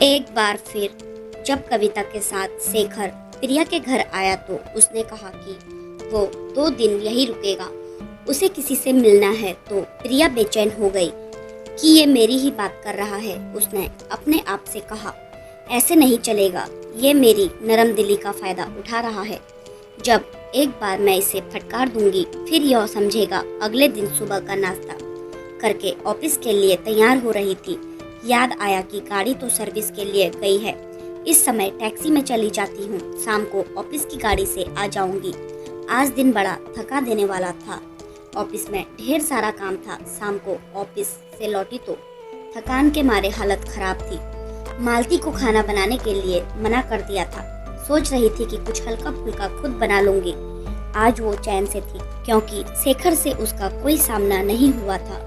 एक बार फिर जब कविता के साथ शेखर प्रिया के घर आया तो उसने कहा कि वो 2 दिन यही रुकेगा, उसे किसी से मिलना है। तो प्रिया बेचैन हो गई कि ये मेरी ही बात कर रहा है। उसने अपने आप से कहा, ऐसे नहीं चलेगा, ये मेरी नरम दिली का फायदा उठा रहा है। जब एक बार मैं इसे फटकार दूंगी फिर यह समझेगा। अगले दिन सुबह का नाश्ता करके ऑफिस के लिए तैयार हो रही थी। याद आया कि गाड़ी तो सर्विस के लिए गई है, इस समय टैक्सी में चली जाती हूँ, शाम को ऑफिस की गाड़ी से आ जाऊंगी। आज दिन बड़ा थका देने वाला था, ऑफिस में ढेर सारा काम था। शाम को ऑफिस से लौटी तो थकान के मारे हालत खराब थी। मालती को खाना बनाने के लिए मना कर दिया था। सोच रही थी कि कुछ हल्का फुल्का खुद बना लूंगी। आज वो चैन से थी क्योंकि शेखर से उसका कोई सामना नहीं हुआ था।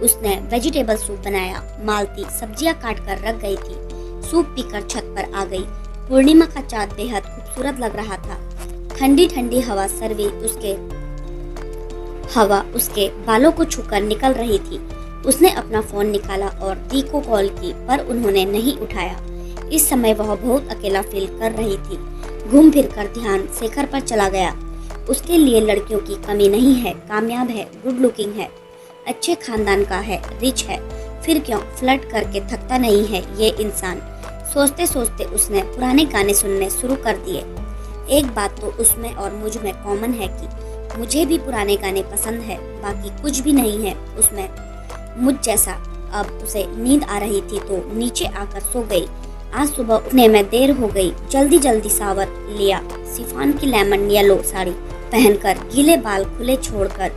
उसने वेजिटेबल सूप बनाया। मालती सब्जियां काट कर रख गई थी। सूप पीकर छत पर आ गई। पूर्णिमा का चाँद बेहद खूबसूरत लग रहा था। ठंडी ठंडी हवा उसके बालों को छूकर निकल रही थी। उसने अपना फोन निकाला और दी को कॉल की, पर उन्होंने नहीं उठाया। इस समय वह बहुत अकेला फील कर रही थी। घूम फिर कर ध्यान शेखर पर चला गया। उसके लिए लड़कियों की कमी नहीं है, कामयाब है, गुड लुकिंग है, अच्छे खानदान का है, रिच है, फिर क्यों फ्लर्ट करके थकता नहीं है ये इंसान। सोचते सोचते उसने पुराने गाने सुनने शुरू कर दिए। एक बात तो उसमें और मुझ में कॉमन है कि मुझे भी पुराने गाने पसंद है, बाकी कुछ भी नहीं है उसमें मुझ जैसा। अब उसे नींद आ रही थी तो नीचे आकर सो गई। आज सुबह उठने में देर हो गई। जल्दी जल्दी शावर लिया। शिफॉन की लेमन येलो साड़ी पहनकर गीले बाल खुले छोड़कर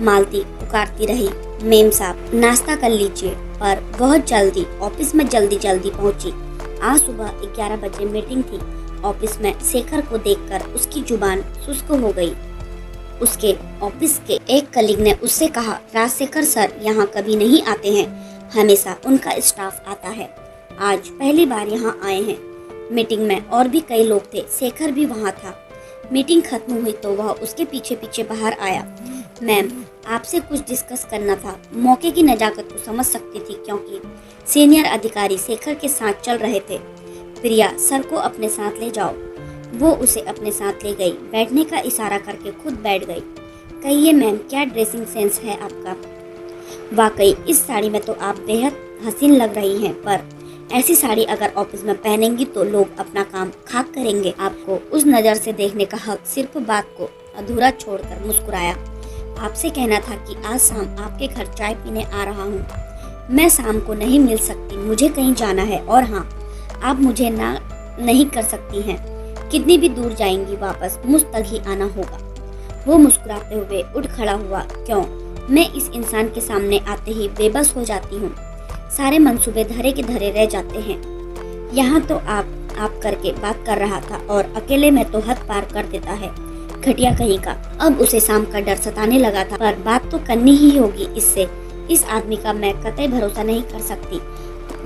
मालती पुकारती रही, मेम साहब नाश्ता कर लीजिए। पर बहुत जल्दी ऑफिस में जल्दी पहुंची। आज सुबह 11 बजे मीटिंग थी। ऑफिस में शेखर को देखकर उसकी जुबान शुष्क हो गई। उसके ऑफिस के एक कलीग ने उससे कहा, राजशेखर सर यहाँ कभी नहीं आते हैं, हमेशा उनका स्टाफ आता है। आज पहली बार यहाँ आए हैं। मीटिंग में और भी कई लोग थे, शेखर भी वहाँ था। मीटिंग खत्म हुई तो वह उसके पीछे पीछे बाहर आया। मैम, आपसे कुछ डिस्कस करना था। मौके की नजाकत को समझ सकती थी क्योंकि सीनियर अधिकारी शेखर के साथ चल रहे थे। प्रिया, सर को अपने साथ ले जाओ। वो उसे अपने साथ ले गई। बैठने का इशारा करके खुद बैठ गई। कहिए मैम, क्या ड्रेसिंग सेंस है आपका। वाकई इस साड़ी में तो आप बेहद हसीन लग रही हैं, पर ऐसी साड़ी अगर ऑफिस में पहनेंगी तो लोग अपना काम खाक करेंगे। आपको उस नज़र से देखने का हक। सिर्फ बात को अधूरा छोड़कर मुस्कुराया। आपसे कहना था कि आज शाम आपके घर चाय पीने आ रहा हूँ। मैं शाम को नहीं मिल सकती, मुझे कहीं जाना है। और हाँ, आप मुझे ना नहीं कर सकती हैं। कितनी भी दूर जाएंगी वापस मुझ तक ही आना होगा। वो मुस्कुराते हुए उठ खड़ा हुआ। क्यों, मैं इस इंसान के सामने आते ही बेबस हो जाती हूँ। सारे मंसूबे धरे के धरे रह जाते हैं। यहाँ तो आप करके बात कर रहा था और अकेले में तो हद पार कर देता है, घटिया कहीं का। अब उसे शाम का डर सताने लगा था, पर बात तो करनी ही होगी इससे। इस आदमी का मैं कतई भरोसा नहीं कर सकती।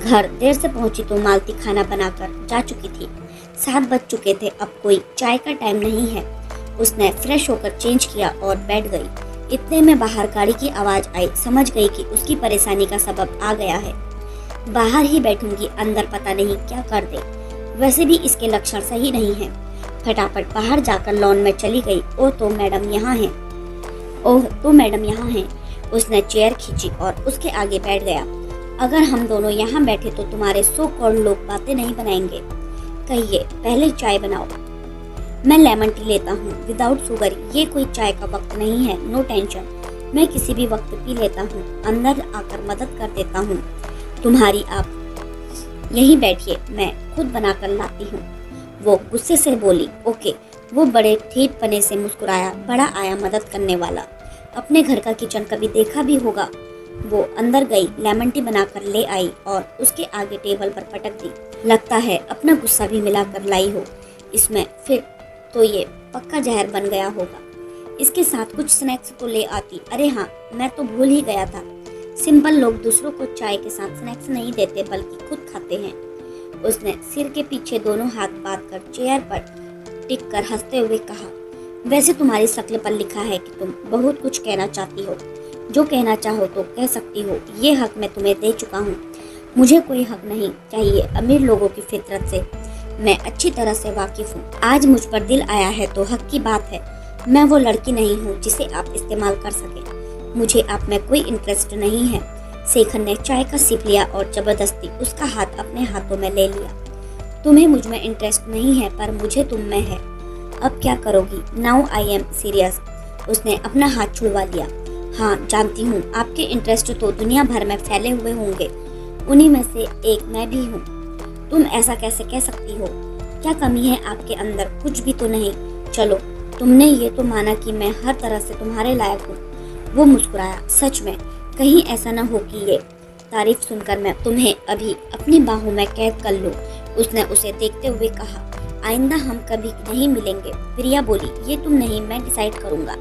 घर देर से पहुंची तो मालती खाना बनाकर जा चुकी थी। 7 बज चुके थे, अब कोई चाय का टाइम नहीं है। उसने फ्रेश होकर चेंज किया और बैठ गई। इतने में बाहर गाड़ी की आवाज आई। समझ गई कि उसकी परेशानी का सबब आ गया है। बाहर ही बैठूंगी, अंदर पता नहीं क्या कर दे। वैसे भी इसके लक्षण सही नहीं है। फटाफट बाहर जाकर लॉन में चली गई। ओह तो मैडम यहाँ हैं। उसने चेयर खींची और उसके आगे बैठ गया। अगर हम दोनों यहाँ बैठे तो तुम्हारे सो कॉल्ड लोग बातें नहीं बनाएंगे। कहिए, पहले चाय बनाओ। मैं लेमन टी लेता हूँ विदाउट शुगर। ये कोई चाय का वक्त नहीं है, नो टेंशन। मैं किसी भी वक्त पी लेता हूँ। अंदर आकर मदद कर देता हूँ तुम्हारी। आप यहीं बैठिए, मैं खुद बनाकर लाती हूँ। वो गुस्से से बोली, ओके। वो बड़े ठेठपने से मुस्कुराया। बड़ा आया मदद करने वाला। अपने घर का किचन कभी देखा भी होगा। वो अंदर गई, लेमन टी बनाकर ले आई और उसके आगे टेबल पर पटक दी। लगता है अपना गुस्सा भी मिलाकर लाई हो इसमें। फिर तो ये पक्का जहर बन गया होगा। इसके साथ कुछ स्नैक्स तो ले आती। अरे हाँ, मैं तो भूल ही गया था। सिंपल लोग दूसरों को चाय के साथ स्नैक्स नहीं देते, बल्कि खुद खाते हैं। उसने सिर के पीछे दोनों हाथ बांधकर चेयर पर टिक कर हंसते हुए कहा, वैसे तुम्हारी शक्ल पर लिखा है कि तुम बहुत कुछ कहना चाहती हो। जो कहना चाहो तो कह सकती हो, ये हक मैं तुम्हें दे चुका हूँ। मुझे कोई हक नहीं चाहिए अमीर लोगों की फितरत से। मैं अच्छी तरह से वाकिफ हूँ। आज मुझ पर दिल आया है तो हक की बात है। मैं वो लड़की नहीं हूँ जिसे आप इस्तेमाल कर सकें। मुझे आप में कोई इंटरेस्ट नहीं है। शेखर ने चाय का सिप लिया और जबरदस्ती उसका हाथ अपने हाथों में ले लिया। तुम्हें मुझ में इंटरेस्ट नहीं है पर मुझे तुम में है। अब क्या करोगी? Now I am serious. उसने अपना हाथ छुड़वा लिया। हाँ जानती हूँ, आपके इंटरेस्ट तो दुनिया भर में फैले हुए होंगे, उन्हीं में से एक मैं भी हूँ। तुम ऐसा कैसे कह सकती हो? क्या कमी है आपके अंदर? कुछ भी तो नहीं। चलो, तुमने ये तो माना कि मैं हर तरह से तुम्हारे लायक हूँ। वो मुस्कुराया। सच में? कहीं ऐसा न हो कि ये तारीफ सुनकर मैं तुम्हें अभी अपनी बाहों में कैद कर लूँ। उसने उसे देखते हुए कहा। आइंदा हम कभी नहीं मिलेंगे। प्रिया बोली। ये तुम नहीं, मैं डिसाइड करूंगा।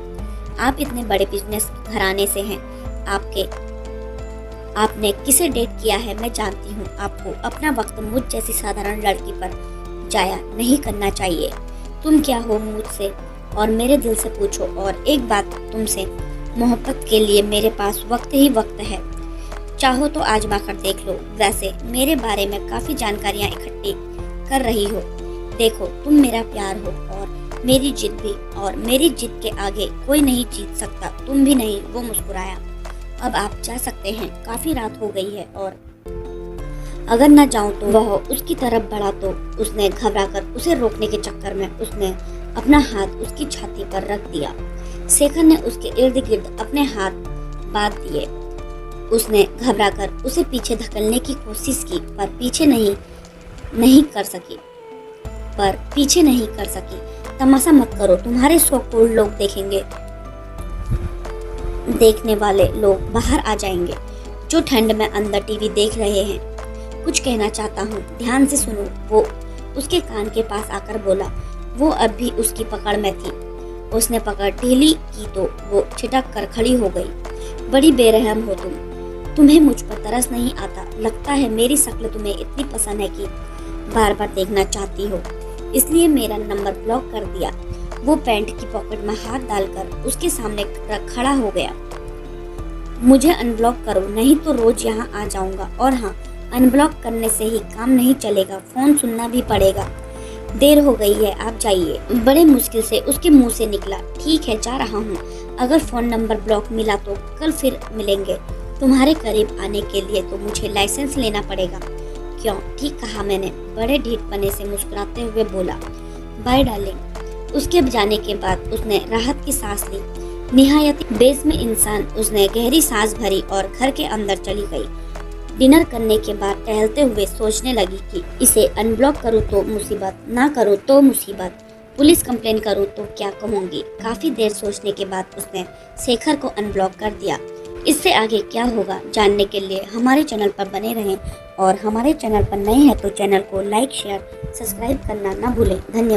आप इतने बड़े बिजनेस घराने से हैं। आपने किसे डेट किया है मैं जानती हूँ। आपको अपना वक्त मुझ जैसी साधारण लड़की पर जाया नहीं करना चाहिए। तुम क्या हो मुझसे और मेरे दिल से पूछो। और एक बात, तुमसे मोहब्बत के लिए मेरे पास वक्त ही वक्त है। चाहो तो आजमा कर देख लो। वैसे मेरे बारे में काफी जानकारियाँ इकट्ठी कर रही हो। देखो, तुम मेरा प्यार हो और मेरी जिद भी, और मेरी जिद के आगे कोई नहीं जीत सकता, तुम भी नहीं। वो मुस्कुराया। अब आप जा सकते हैं, काफी रात हो गई है और अगर न जाऊं तो। वह उसकी तरफ बढ़ा तो उसने घबराकर उसे रोकने के चक्कर में उसने अपना हाथ उसकी छाती पर रख दिया। शेखर ने उसके इर्द गिर्द अपने हाथ बांध दिए। उसने घबराकर उसे पीछे धकेलने की कोशिश की पर पीछे नहीं कर सकी। तमाशा मत करो, तुम्हारे शो को लोग देखेंगे। देखने वाले लोग बाहर आ जाएंगे जो ठंड में अंदर टीवी देख रहे हैं। कुछ कहना चाहता हूँ, ध्यान से सुनो। वो उसके कान के पास आकर बोला। वो अब भी उसकी पकड़ में थी। उसने पकड़ ढीली की तो वो छिटक कर खड़ी हो गई। बड़ी बेरहम हो तुम। तुम्हें मुझ पर तरस नहीं आता। लगता है मेरी शक्ल तुम्हें इतनी पसंद है कि बार बार देखना चाहती हो, इसलिए मेरा नंबर ब्लॉक कर दिया। वो पैंट की पॉकेट में हाथ डालकर उसके सामने खड़ा हो गया। मुझे अनब्लॉक करो, नहीं तो रोज यहाँ आ जाऊंगा। और हाँ, अनब्लॉक करने से ही काम नहीं चलेगा, फोन सुनना भी पड़ेगा। देर हो गई है, आप जाइए। बड़े मुश्किल से उसके मुंह से निकला। ठीक है, जा रहा हूँ। अगर फोन नंबर ब्लॉक मिला तो कल फिर मिलेंगे। तुम्हारे करीब आने के लिए तो मुझे लाइसेंस लेना पड़ेगा। क्यों? ठीक कहा मैंने। बड़े ढीठपने से मुस्कुराते हुए बोला। Bye darling. उसके जाने के बाद उसने राहत की सांस ली। निहायत बेस में इंसान। उसने गहरी सांस भरी और घर के अंदर चली गई। डिनर करने के बाद टहलते हुए सोचने लगी कि इसे अनब्लॉक करूँ तो मुसीबत, ना करूँ तो मुसीबत, पुलिस कंप्लेन करूँ तो क्या कहूँगी। काफी देर सोचने के बाद उसने शेखर को अनब्लॉक कर दिया। इससे आगे क्या होगा जानने के लिए हमारे चैनल पर बने रहें, और हमारे चैनल पर नए हैं तो चैनल को लाइक, शेयर, सब्सक्राइब करना ना भूलें। धन्यवाद।